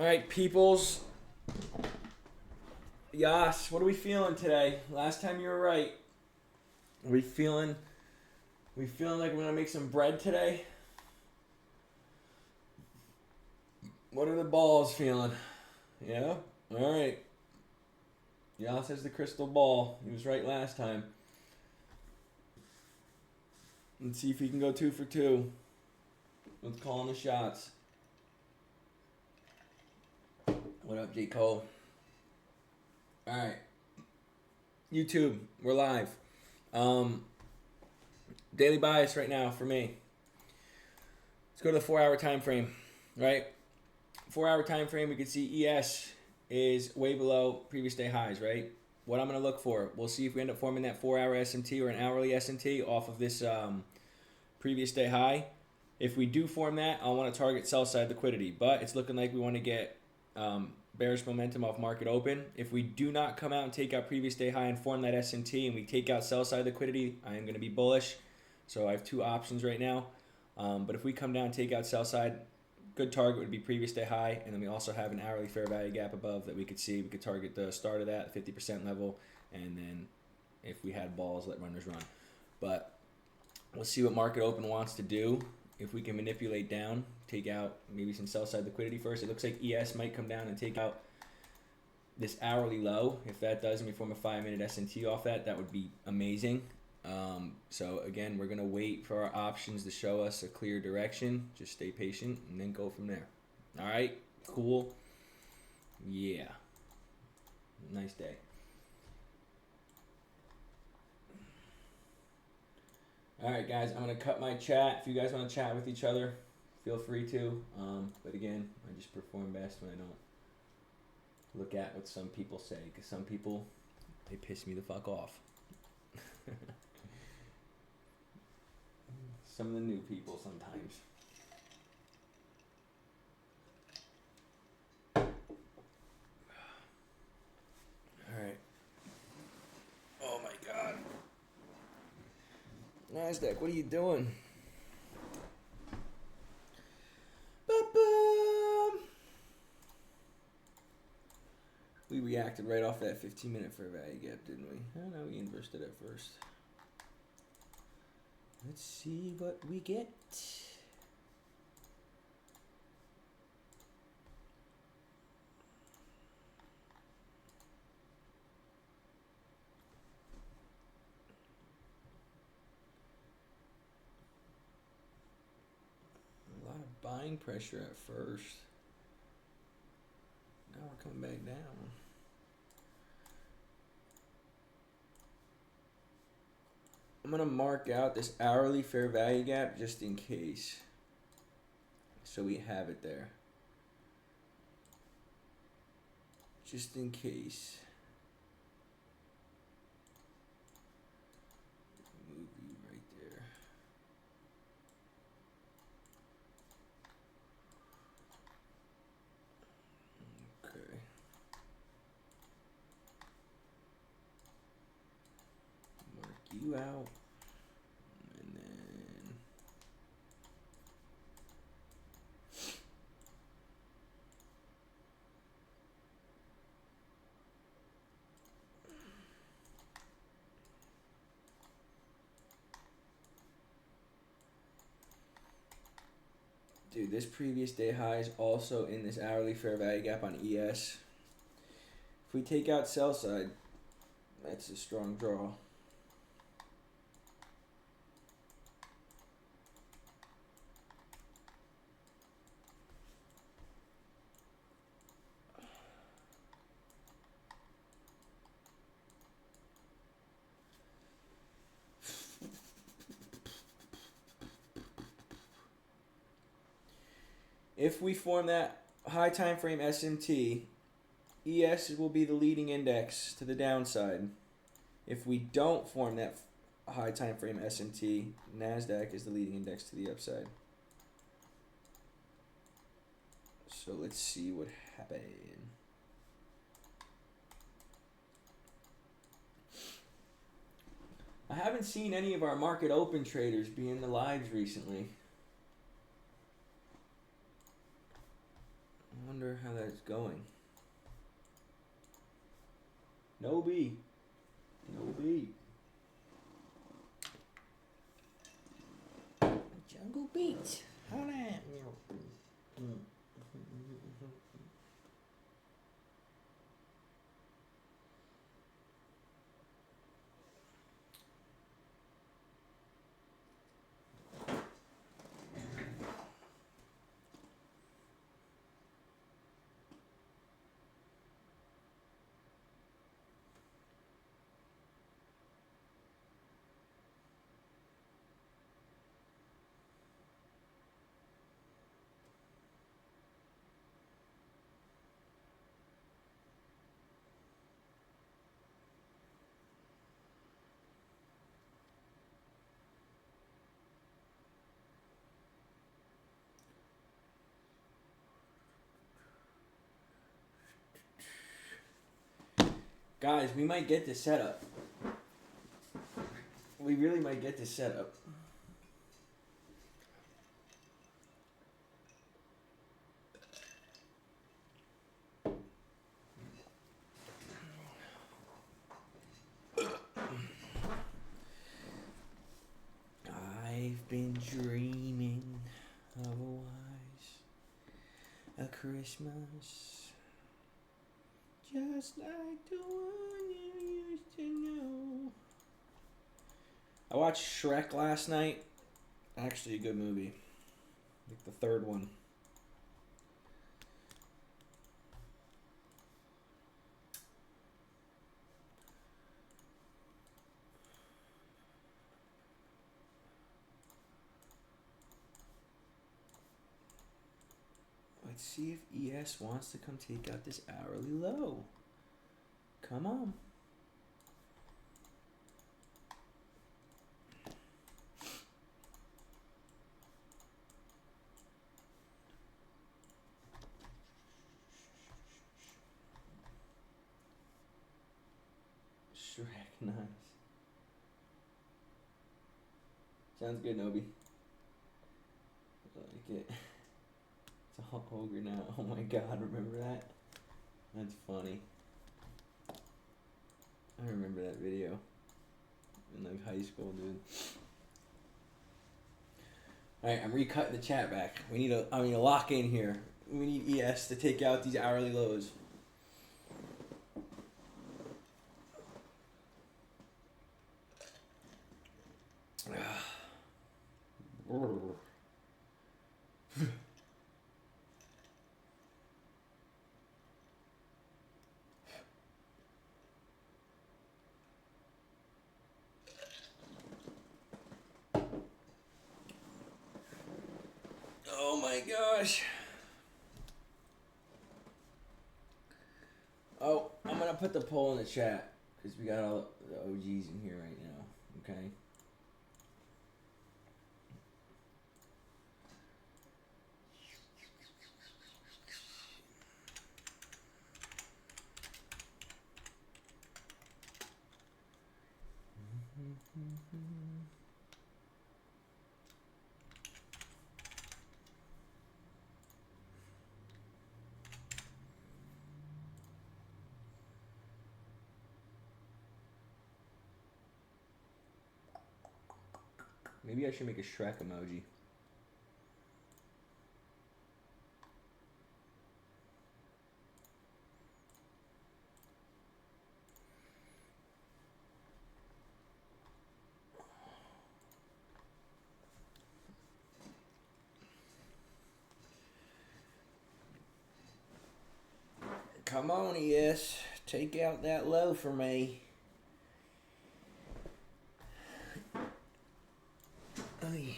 All right, peoples. Yas, what are we feeling today? Last time you were right. Are we feeling? We feeling like we're gonna make some bread today? What are the balls feeling? Yeah. All right. Yas has the crystal ball. He was right last time. Let's see if he can go 2 for 2. Let's call in the shots. What up, J. Cole? All right. YouTube, we're live. Daily bias right now for me. Let's go to the 4-hour time frame, right? 4-hour time frame, we can see ES is way below previous day highs, right? What I'm going to look for, we'll see if we end up forming that 4-hour SMT or an hourly SMT off of this previous day high. If we do form that, I want to target sell side liquidity, but it's looking like we want to get bearish momentum off market open. If we do not come out and take out previous day high and form that SMT and we take out sell side liquidity, I am going to be bullish. So I have 2 options right now. But if we come down and take out sell side, good target would be previous day high, and then we also have an hourly fair value gap above that we could see. We could target the start of that 50% level, and then if we had balls, let runners run. But we'll see what market open wants to do. If we can manipulate down, take out maybe some sell side liquidity first. It looks like ES might come down and take out this hourly low. If that does, and we form a 5-minute S&T off that, that would be amazing. So again, we're gonna wait for our options to show us a clear direction. Just stay patient and then go from there. All right, cool. Yeah, nice day. All right, guys, I'm gonna cut my chat. If you guys want to chat with each other, feel free to. But again, I just perform best when I don't look at what some people say, because some people, they piss me the fuck off. Some of the new people sometimes. All right. Oh my God. NASDAQ, what are you doing? Ba-bum. We reacted right off that 15-minute fair value gap, didn't we? Oh no, we inversed it at first. Let's see what we get. A lot of buying pressure at first. Now we're coming back down. I'm going to mark out this hourly fair value gap just in case. So we have it there. Just in case. Move you right there. Okay. Mark you out. And then dude, this previous day high is also in this hourly fair value gap on ES. If we take out sell side, that's a strong draw. If we form that high time frame SMT, ES will be the leading index to the downside. If we don't form that high time frame SMT, NASDAQ is the leading index to the upside. So let's see what happened. I haven't seen any of our market open traders be in the lives recently. wonder how that's going. No B. No B. Jungle Beats. How that? Guys, we might get this set up. We really might get this set up. I've been dreaming of a Christmas, just like the one you used to know. I watched Shrek last night. Actually, a good movie. Like the third one. Let's see if ES wants to come take out this hourly low. Come on. Shrek, nice. Sounds good, Nobi. I like it. It's a Hulk Hogan now. Oh my god, remember that? That's funny. I remember that video. In like high school, dude. Alright, I'm recutting the chat back. We need a lock in here. We need ES to take out these hourly lows. Oh my gosh. Oh, I'm gonna put the poll in the chat because we got all the OGs in here right now. Okay. Maybe I should make a Shrek emoji. Come on, ES. Take out that low for me. Oy.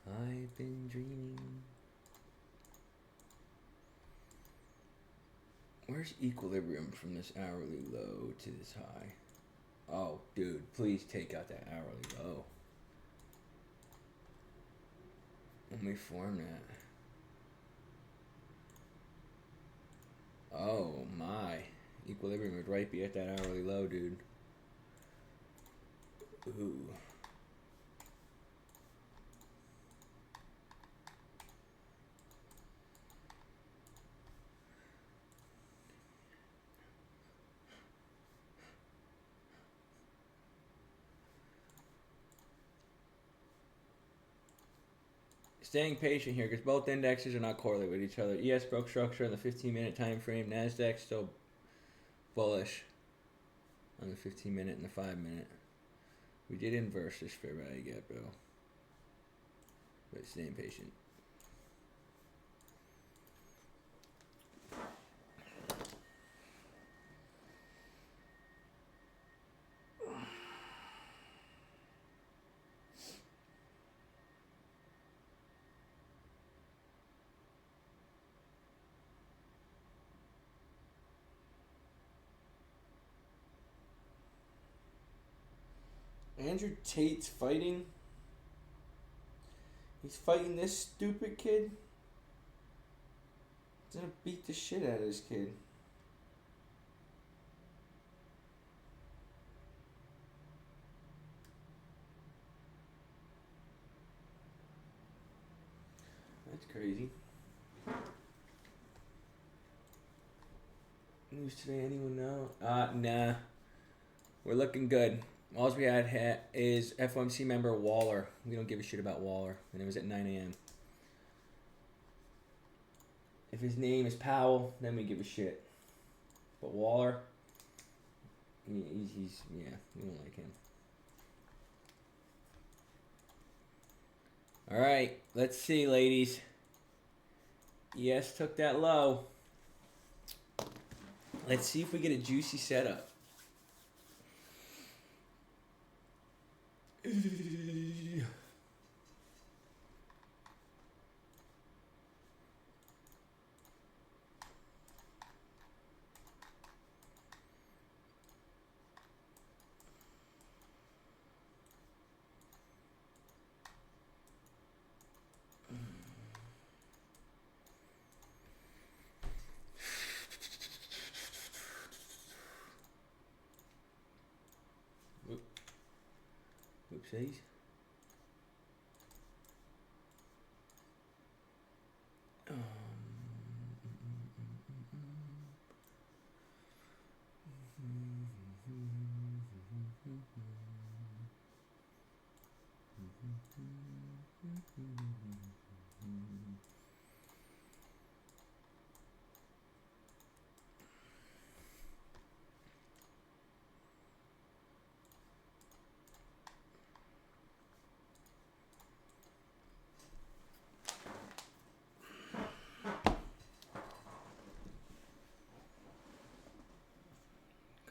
I've been dreaming. Where's equilibrium from this hourly low to this high? Oh, dude, please take out that hourly low. Let me form that. Oh my. Equilibrium would right be at that hourly low, dude. Ooh. Staying patient here because both indexes are not correlated with each other. ES broke structure on the 15-minute time frame. Nasdaq still bullish on the 15-minute and the 5-minute. We did inverse this fair value gap, bro. But staying patient. Andrew Tate's fighting. He's fighting this stupid kid. He's gonna beat the shit out of this kid. That's crazy. News today, anyone know? Nah. We're looking good. All we had is FOMC member Waller. We don't give a shit about Waller. And it was at 9 a.m. If his name is Powell, then we give a shit. But Waller, he's yeah, we don't like him. All right, let's see, ladies. ES took that low. Let's see if we get a juicy setup. Oopsies.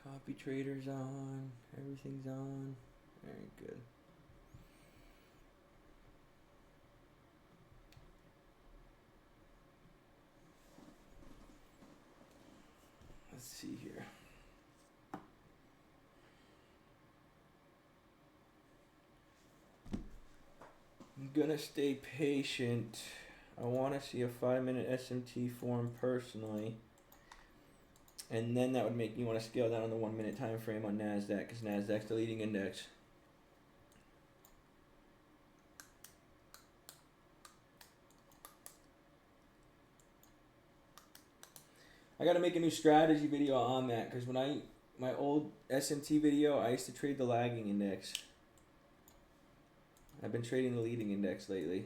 Copy traders on. Everything's on. Very good. Let's see here. I'm gonna stay patient. I want to see a 5-minute SMT form personally. And then that would make me want to scale down on the 1-minute time frame on NASDAQ because NASDAQ's the leading index. I got to make a new strategy video on that because when my old SMT video, I used to trade the lagging index. I've been trading the leading index lately.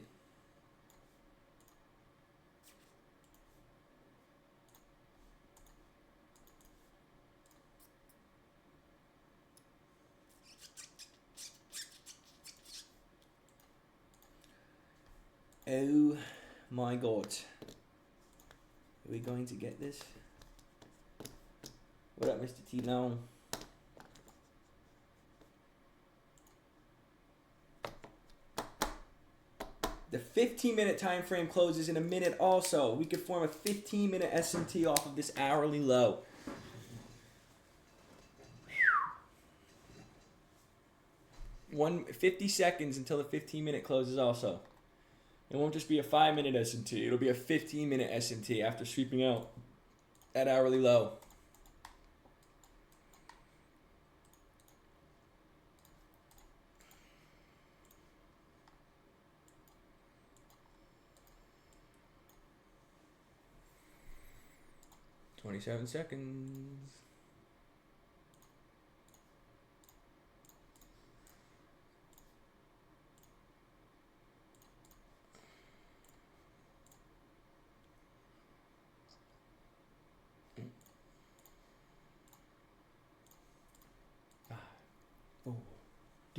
Oh my god. Are we going to get this? What up, Mr. T? No. The 15-minute time frame closes in a minute also. We could form a 15-minute SMT off of this hourly low. 50 seconds until the 15-minute closes also. It won't just be a 5-minute SMT. It'll be a 15-minute SMT after sweeping out that hourly low. "27 seconds.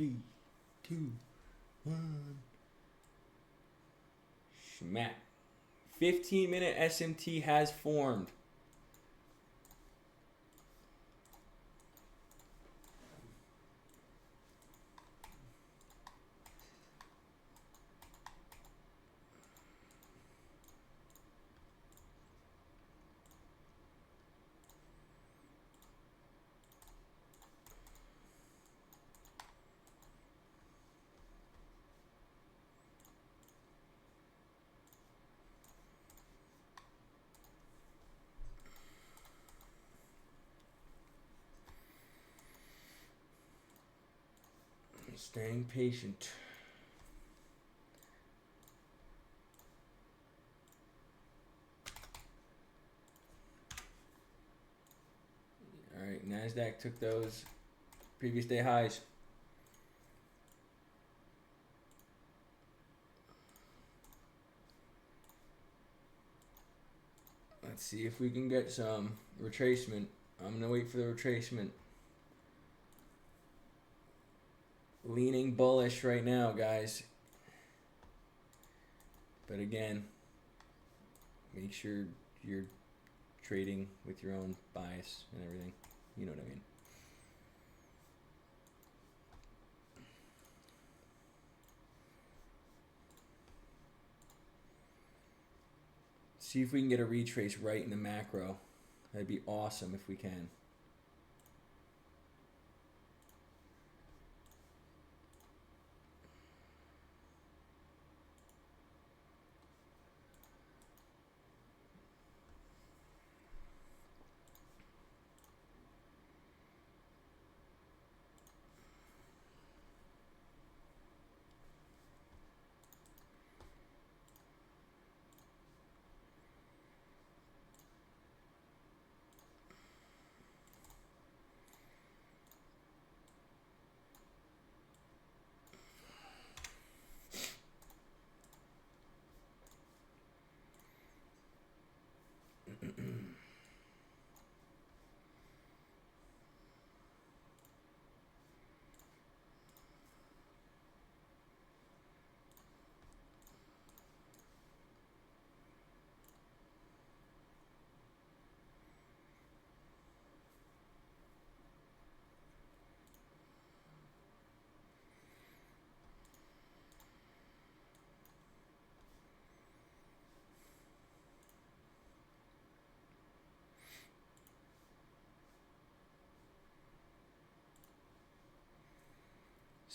3, 2, 1. Schmack. 15-minute SMT has formed. Staying patient. All right, NASDAQ took those previous day highs. Let's see if we can get some retracement. I'm gonna wait for the retracement. Leaning bullish right now, guys. But again, make sure you're trading with your own bias and everything. You know what I mean. See if we can get a retrace right in the macro. That'd be awesome if we can.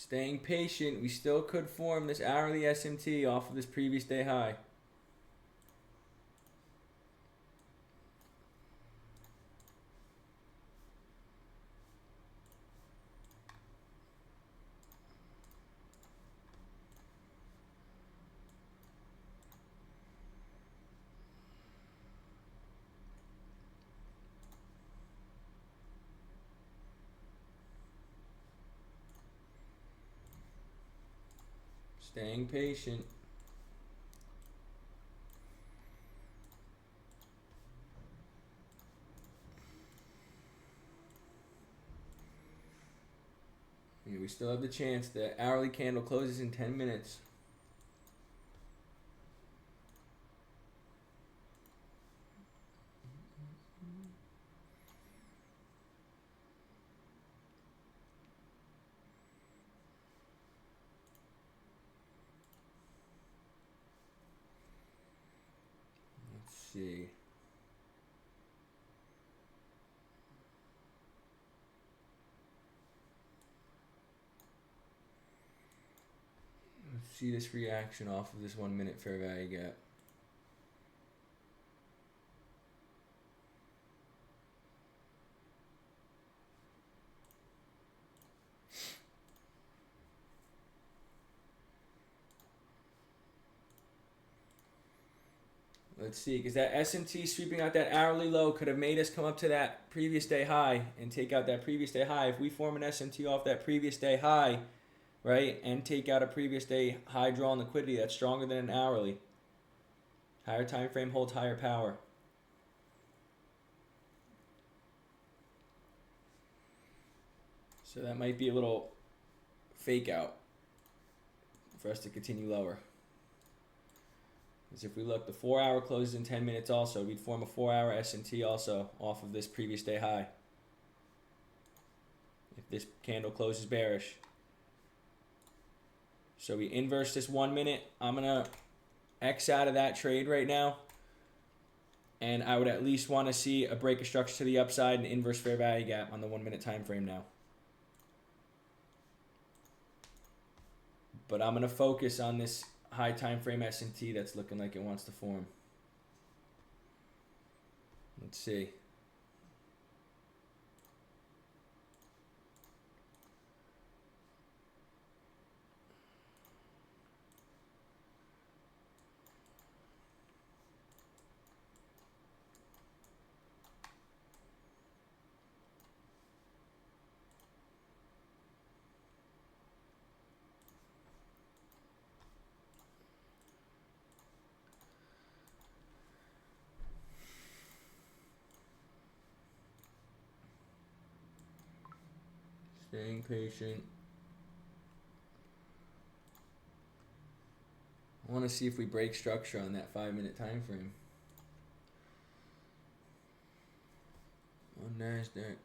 Staying patient, we still could form this hourly SMT off of this previous day high. Staying patient. Yeah, we still have the chance. The hourly candle closes in 10 minutes. Let's see. Let's see this reaction off of this 1 minute fair value gap. Let's see, because that SMT sweeping out that hourly low could have made us come up to that previous day high and take out that previous day high. If we form an SMT off that previous day high, right, and take out a previous day high draw on liquidity, that's stronger than an hourly. Higher time frame holds higher power. So that might be a little fake out for us to continue lower. Because if we look, the 4 hour closes in 10 minutes also. We'd form a 4 hour S&T also off of this previous day high. If this candle closes bearish. So we inverse this 1 minute. I'm going to X out of that trade right now. And I would at least want to see a break of structure to the upside and inverse fair value gap on the 1 minute time frame now. But I'm going to focus on this high time frame S&T that's looking like it wants to form. Let's see. Staying patient. I want to see if we break structure on that 5 minute time frame. On NASDAQ.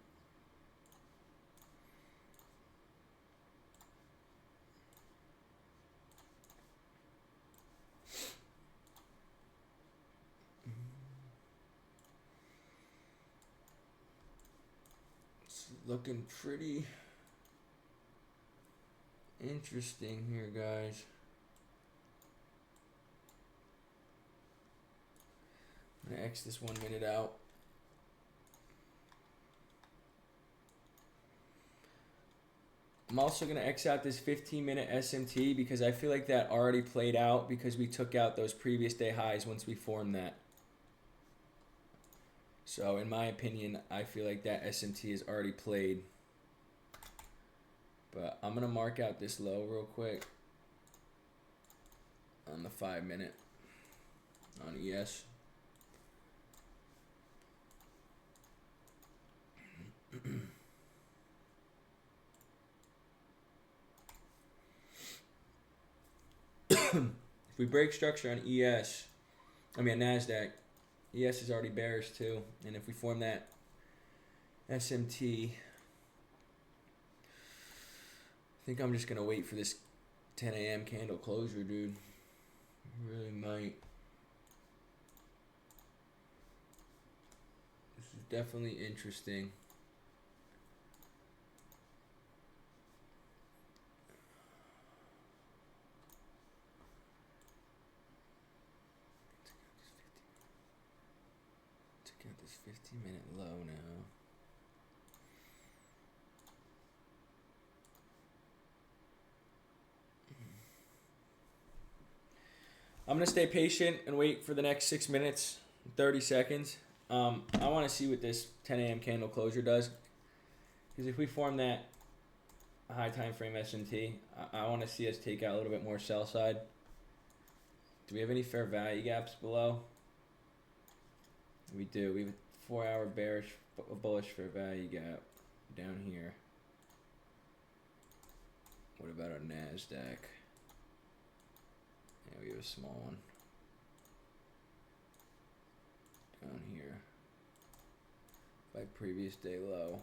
It's looking pretty interesting here, guys. I'm gonna X this 1 minute out. I'm also gonna X out this 15-minute S&T because I feel like that already played out because we took out those previous day highs once we formed that. So in my opinion, I feel like that S&T is already played. But I'm gonna mark out this low real quick on the 5 minute on ES. If we break structure on NASDAQ, ES is already bearish too. And if we form that SMT, I think I'm just going to wait for this 10 a.m. candle closure, dude. Really might. This is definitely interesting. Check out this 15-minute low now. I'm going to stay patient and wait for the next 6 minutes, 30 seconds. I want to see what this 10 a.m. candle closure does. Because if we form that high time frame S&T, I want to see us take out a little bit more sell side. Do we have any fair value gaps below? We do. We have a 4 hour bearish, bullish fair value gap down here. What about our NASDAQ? Yeah, we have a small one down here by previous day low.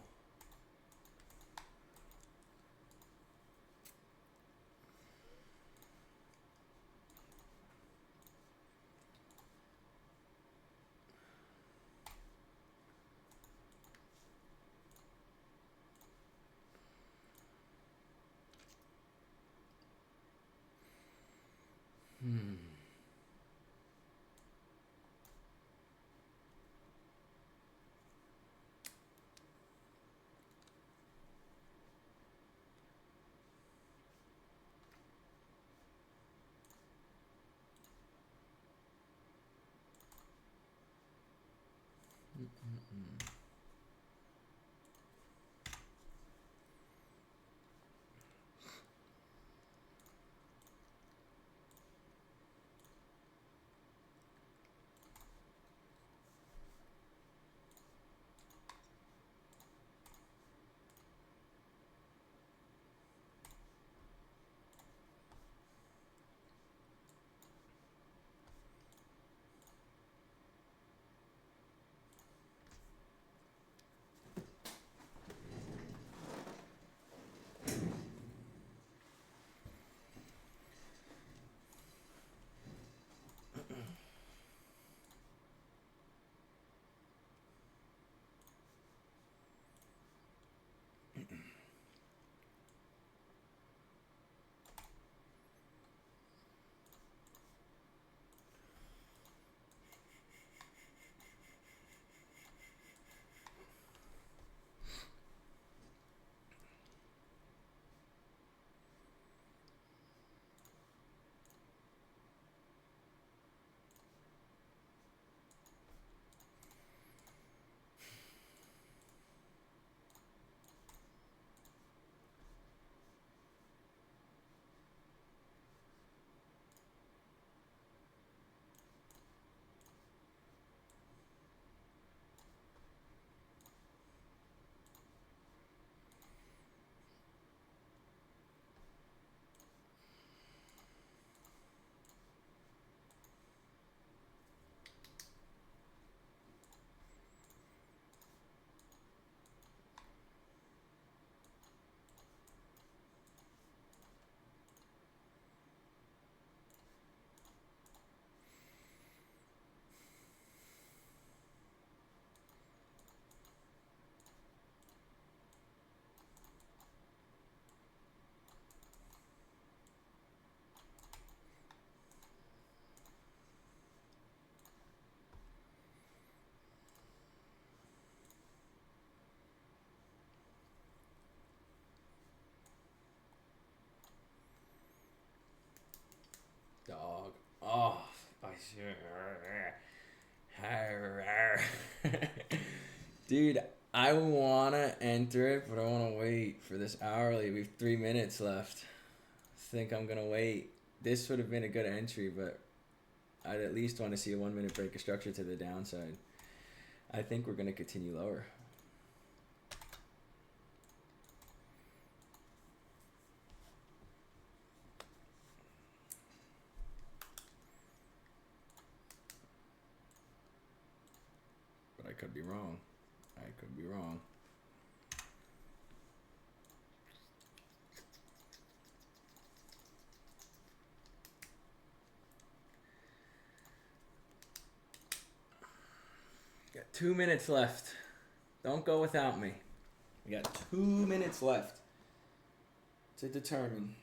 Dude, I wanna enter it, but I wanna wait for this hourly. We have 3 minutes left. Think I'm gonna wait. This would have been a good entry, but I'd at least want to see a 1 minute break of structure to the downside. I think we're gonna continue lower. But I could be wrong. I could be wrong. Got 2 minutes left. Don't go without me. We got 2 minutes left to determine.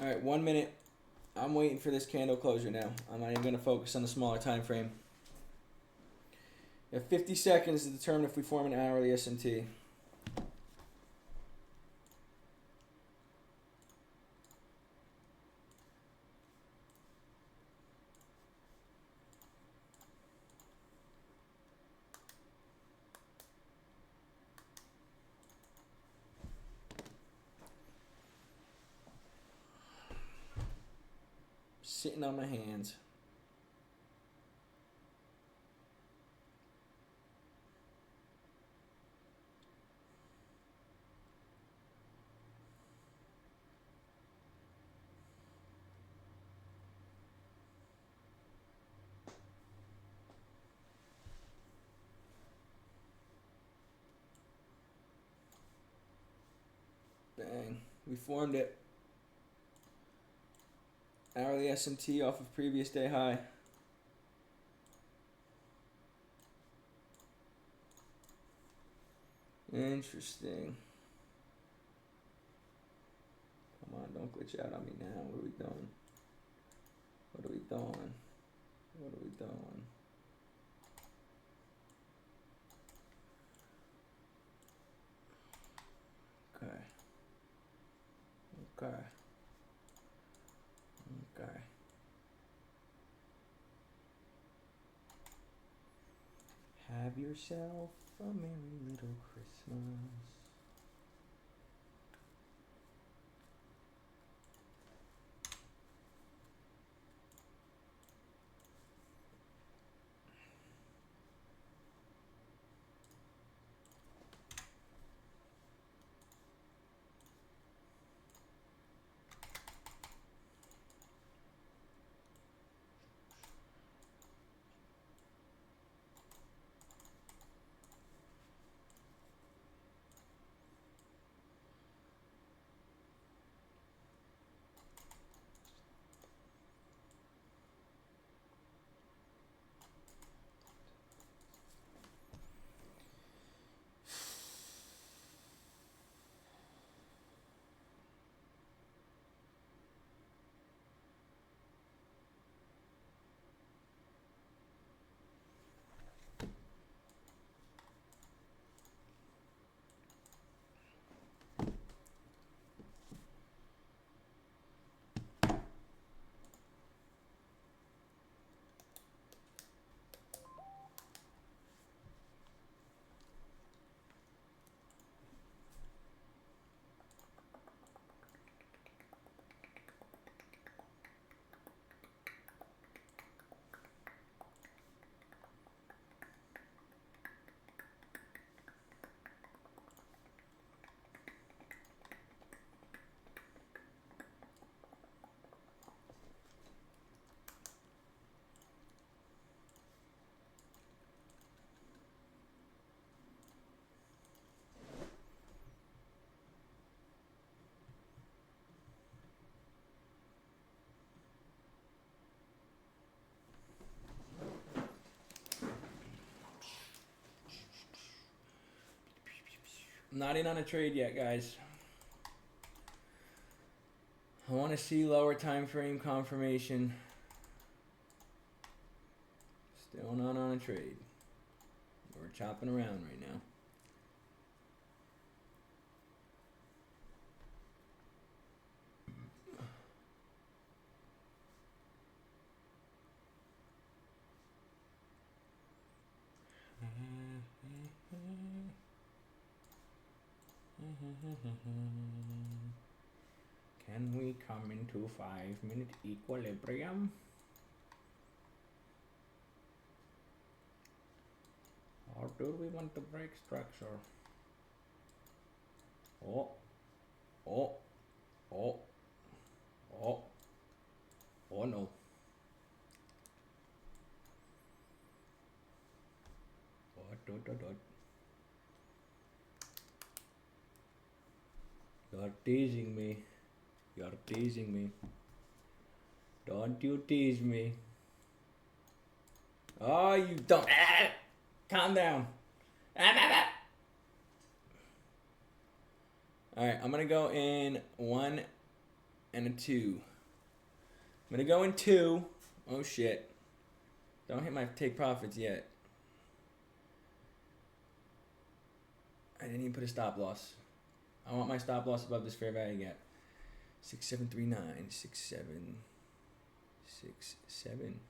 All right, 1 minute. I'm waiting for this candle closure now. I'm not even going to focus on the smaller time frame. You have 50 seconds to determine if we form an hourly S&T. Sitting on my hands. Bang. We formed it. Hourly S&T off of previous day high. Interesting. Come on, don't glitch out on me now. What are we doing? What are we doing? What are we doing? Okay. Okay. Okay. Have yourself a merry little Christmas. Not in on a trade yet, guys. I want to see lower time frame confirmation. Still not on a trade. We're chopping around right now. Can we come into 5-minute equilibrium? Or do we want to break structure? Oh, oh, oh, oh, oh no. You're teasing me. You're teasing me. Don't you tease me. Oh, you don't. Calm down. Alright, I'm going to go in 1 and a 2. I'm going to go in 2. Oh, shit. Don't hit my take profits yet. I didn't even put a stop loss. I want my stop loss above this fair value gap. 6739, 67, 67,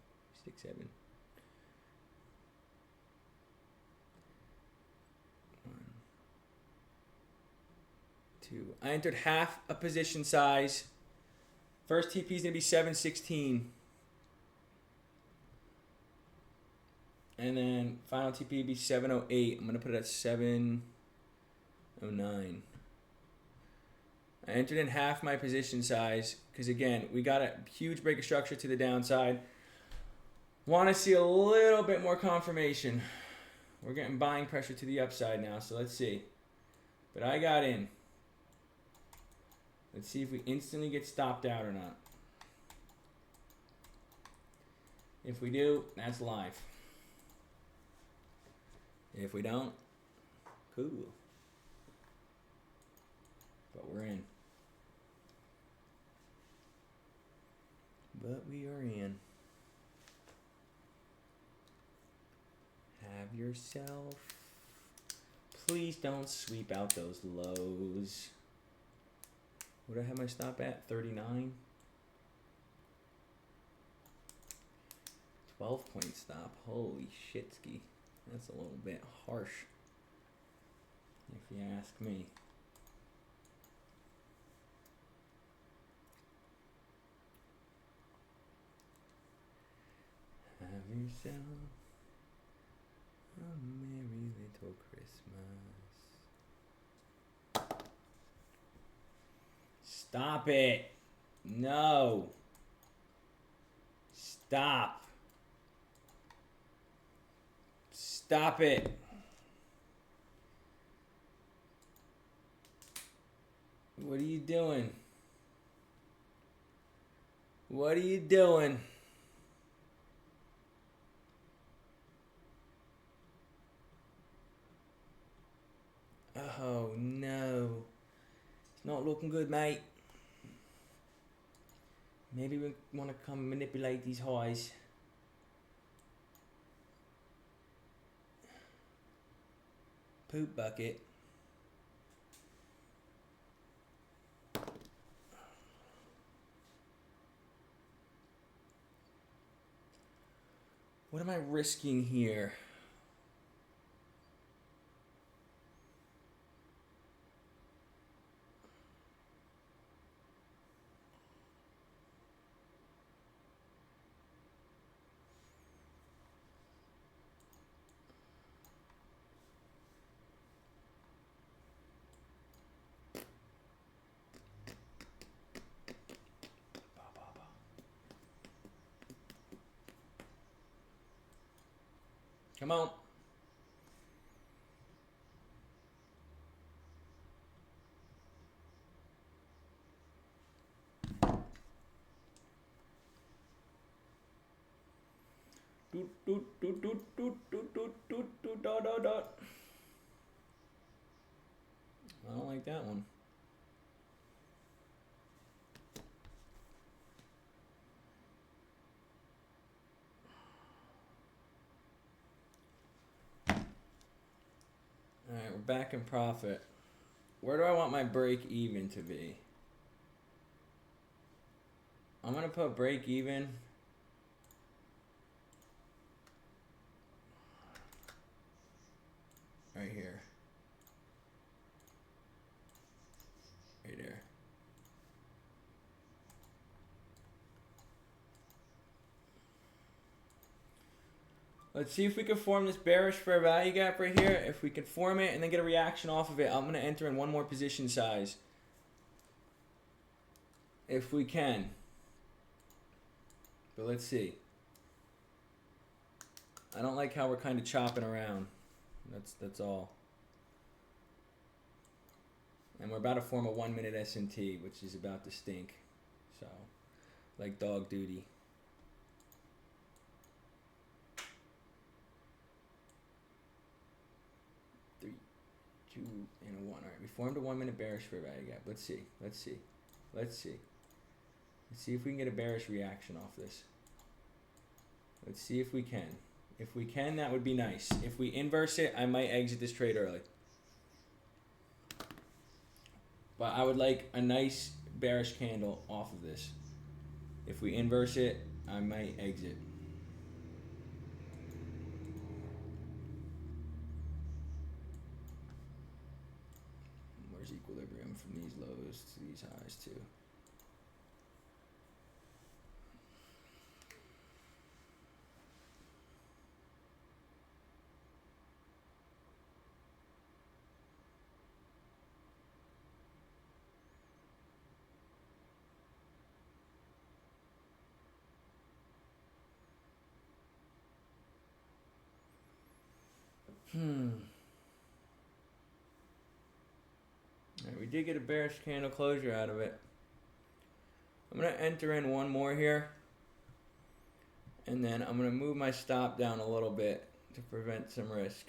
67. 1, 2. I entered half a position size. First TP is going to be 716. And then final TP be 708. I'm going to put it at 709. I entered in half my position size because, again, we got a huge break of structure to the downside. Want to see a little bit more confirmation. We're getting buying pressure to the upside now, so let's see. But I got in. Let's see if we instantly get stopped out or not. If we do, that's live. If we don't, cool. But we're in. But we are in. Have yourself. Please don't sweep out those lows. What do I have my stop at? 39? 12-point stop. Holy shitski. That's a little bit harsh, if you ask me. Have yourself a merry little Christmas. Stop it. No. Stop. Stop it. What are you doing? What are you doing? Oh no. It's not looking good, mate. Maybe we want to come manipulate these highs. Poop bucket. What am I risking here? Come on. Dot. like that one. Alright, we're back in profit. Where do I want my break even to be? I'm going to put break even. Right here. Right there. Let's see if we can form this bearish fair value gap right here. If we can form it and then get a reaction off of it, I'm going to enter in one more position size. If we can. But let's see. I don't like how we're kind of chopping around. That's all. And we're about to form a 1 minute S&T, which is about to stink. So, like dog duty. 3, 2, and a 1. All right, we formed a 1 minute bearish fair value gap. Let's see. Let's see. Let's see. Let's see if we can get a bearish reaction off this. Let's see if we can. If we can, that would be nice. If we inverse it, I might exit this trade early. But I would like a nice bearish candle off of this. If we inverse it, I might exit. Where's equilibrium from these lows to these highs too? Alright, we did get a bearish candle closure out of it. I'm going to enter in one more here. And then I'm going to move my stop down a little bit to prevent some risk.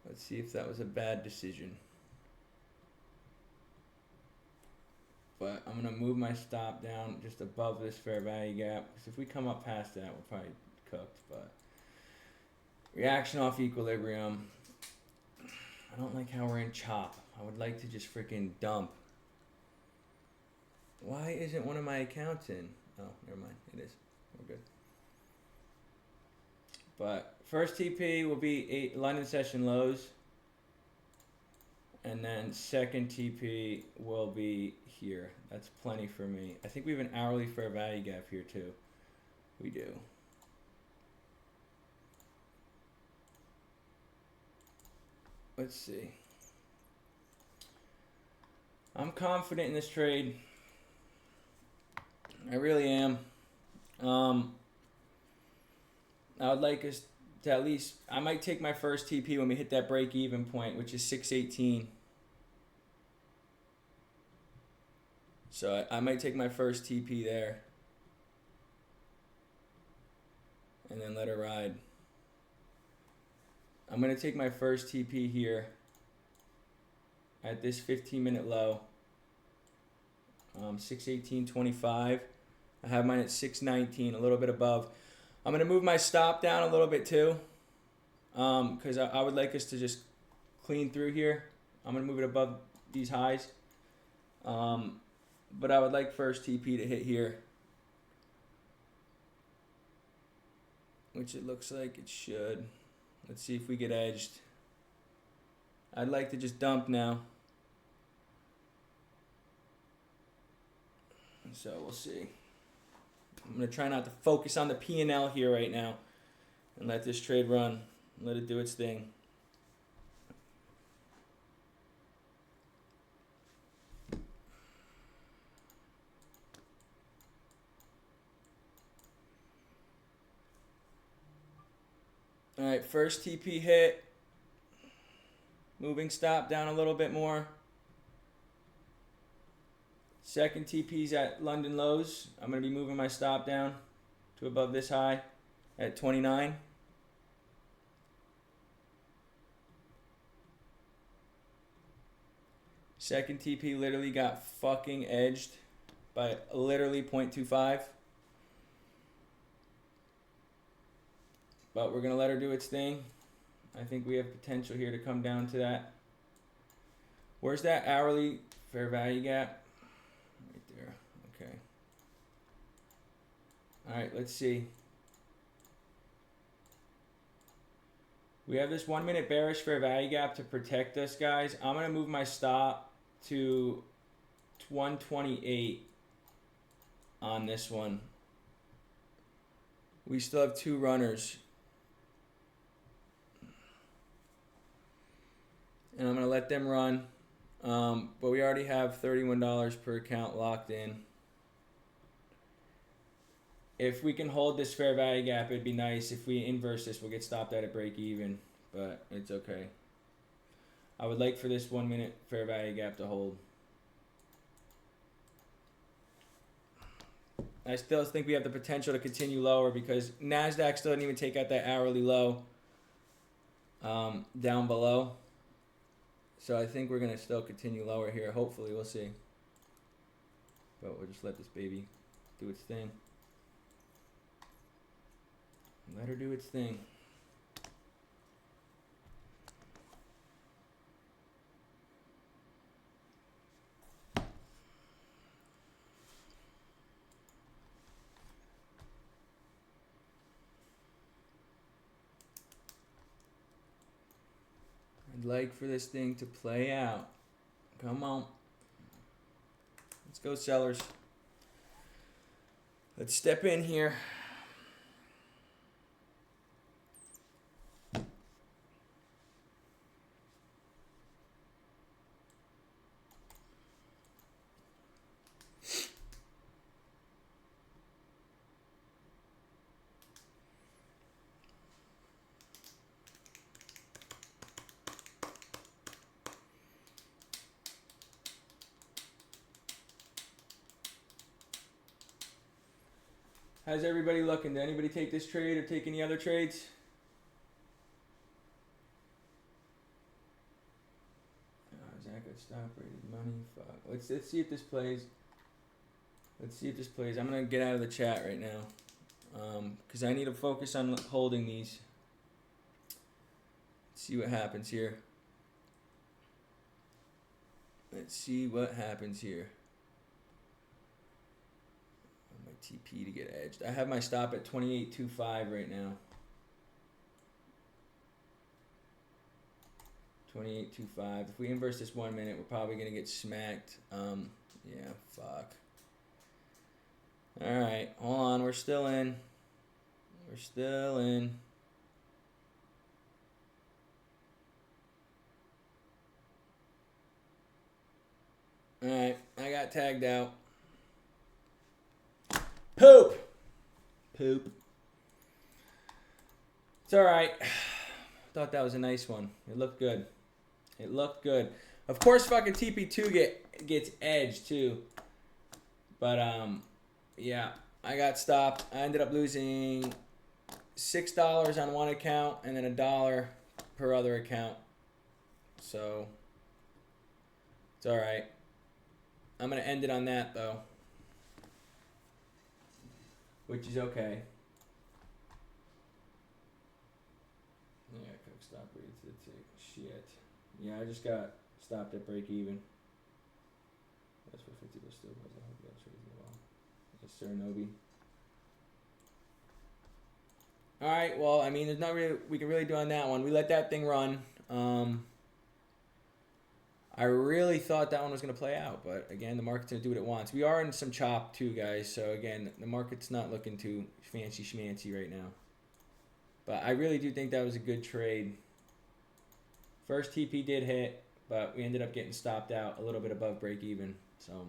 Let's see if that was a bad decision. But I'm going to move my stop down just above this fair value gap. Because if we come up past that, we're probably cooked. But reaction off equilibrium. I don't like how we're in chop. I would like to just freaking dump. Why isn't one of my accounts in? Oh, never mind. It is. We're good. But first TP will be London session lows. And then second TP will be here. That's plenty for me. I think we have an hourly fair value gap here too. We do. Let's see. I'm confident in this trade. I really am. I would like us to at least, I might take my first TP when we hit that break even point, which is 618. So I might take my first TP there. And then let it ride. I'm going to take my first TP here at this 15-minute low. 618.25. I have mine at 619, a little bit above. I'm going to move my stop down a little bit too, because I would like us to just clean through here. I'm going to move it above these highs. But I would like first TP to hit here, which it looks like it should. Let's see if we get edged. I'd like to just dump now. So we'll see. I'm going to try not to focus on the P&L here right now and let this trade run. Let it do its thing. All right, first TP hit. Moving stop down a little bit more. Second TP's at London lows. I'm going to be moving my stop down to above this high at 29. Second TP literally got fucking edged by literally 0.25. But we're going to let her do its thing. I think we have potential here to come down to that. Where's that hourly fair value gap? Right there. Okay. All right, let's see. We have this 1 minute bearish fair value gap to protect us, guys. I'm going to move my stop to 128 on this one. We still have two runners. And I'm going to let them run. But we already have $31 per account locked in. If we can hold this fair value gap, it'd be nice. If we inverse this, we'll get stopped at break even. But it's okay. I would like for this 1 minute fair value gap to hold. I still think we have the potential to continue lower because NASDAQ still didn't even take out that hourly low down below. So I think we're going to still continue lower here. Hopefully, we'll see. But we'll just let this baby do its thing. Let her do its thing. I'd like for this thing to play out. Come on. Let's go, sellers. Let's step in here. How's everybody looking? Did anybody take this trade or take any other trades? Zach got stop rated money. Fuck. Let's see if this plays. Let's see if this plays. I'm gonna get out of the chat right now, because I need to focus on holding these. Let's see what happens here. Let's see what happens here. TP to get edged. I have my stop at 28.25 right now. 28.25. If we inverse this 1 minute, we're probably gonna get smacked. Yeah, fuck. All right, hold on. We're still in. We're still in. All right, I got tagged out. Poop. It's all right. Thought that was a nice one. It looked good. It looked good. Of course, fucking TP2 gets edged too. But yeah, I got stopped. I ended up losing $6 on one account and then $1 per other account. So it's all right. I'm gonna end it on that though, which is okay. Yeah, cook stop rates. It's shit. Yeah, I just got stopped at break even. That's what 50 was still was. I hope you got trades in a while. Yes, sir, Nobi. All right. Well, I mean, there's not really we can really do on that one. We let that thing run. I really thought that one was going to play out, but again, the market's going to do what it wants. We are in some chop too, guys. So again, the market's not looking too fancy schmancy right now. But I really do think that was a good trade. First TP did hit, but we ended up getting stopped out a little bit above break even. So,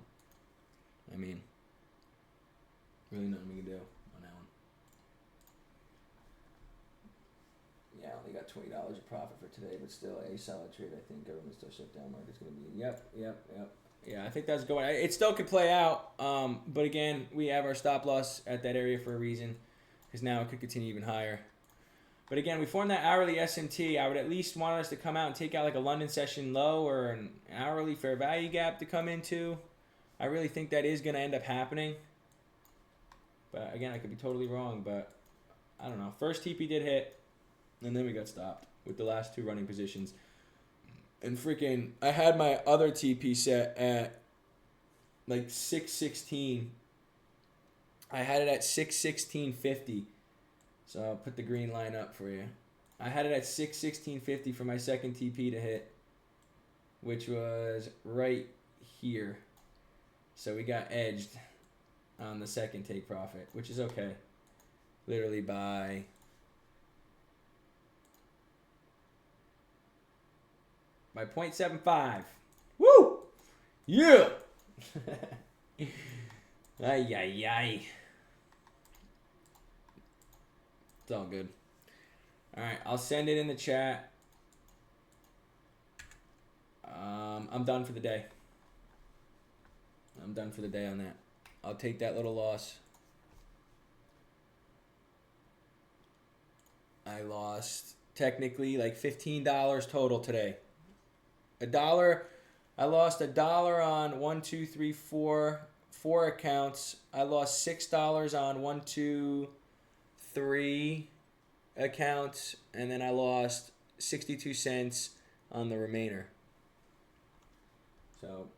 I mean, really nothing we can do on that one. Yeah, I only got $20 of profit for today, but still a solid trade. I think government still shut down. Market's going to be, yep. Yeah, I think that's going. It still could play out, but again, we have our stop loss at that area for a reason, because now it could continue even higher. But again, we formed that hourly SMT. I would at least want us to come out and take out like a London session low or an hourly fair value gap to come into. I really think that is going to end up happening. But again, I could be totally wrong, but I don't know. First TP did hit, and then we got stopped with the last two running positions. And freaking, I had my other TP set at like 616. I had it at 616.50. So I'll put the green line up for you. I had it at 616.50 for my second TP to hit, which was right here. So we got edged on the second take profit, which is okay. Literally by 0.75. Woo! Yeah! Ay, ay, ay. It's all good. All right, I'll send it in the chat. I'm done for the day. I'm done for the day on that. I'll take that little loss. I lost technically like $15 total today. $1. I lost $1 on 1, 2, 3, 4 accounts. I lost $6 on 1, 2, 3 accounts, and then I lost 62 cents on the remainder. So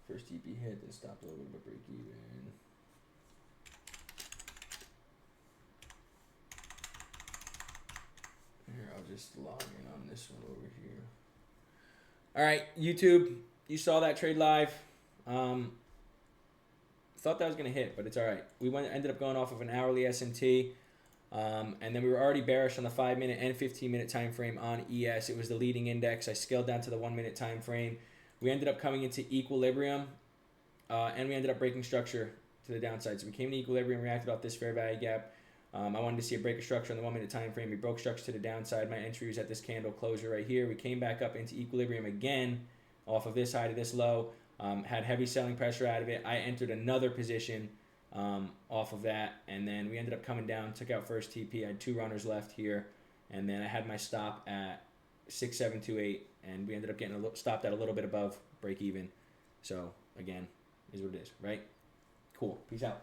first TP hit, then stopped a little bit of break even. Here, I'll just log in on this one over here. All right, YouTube, you saw that trade live. Thought that was going to hit, but it's all right. We ended up going off of an hourly SMT, and then we were already bearish on the 5-minute and 15-minute time frame on ES. It was the leading index. I scaled down to the 1-minute time frame. We ended up coming into equilibrium, and we ended up breaking structure to the downside. So we came to equilibrium, reacted off this fair value gap. I wanted to see a break of structure on the 1-minute time frame. We broke structure to the downside. My entry was at this candle closure right here. We came back up into equilibrium again off of this high to this low. Had heavy selling pressure out of it. I entered another position off of that, and then we ended up coming down, took out first TP. I had 2 runners left here, and then I had my stop at 6728, and we ended up getting stopped at a little bit above break even. So again, is what it is, right? Cool. Peace out.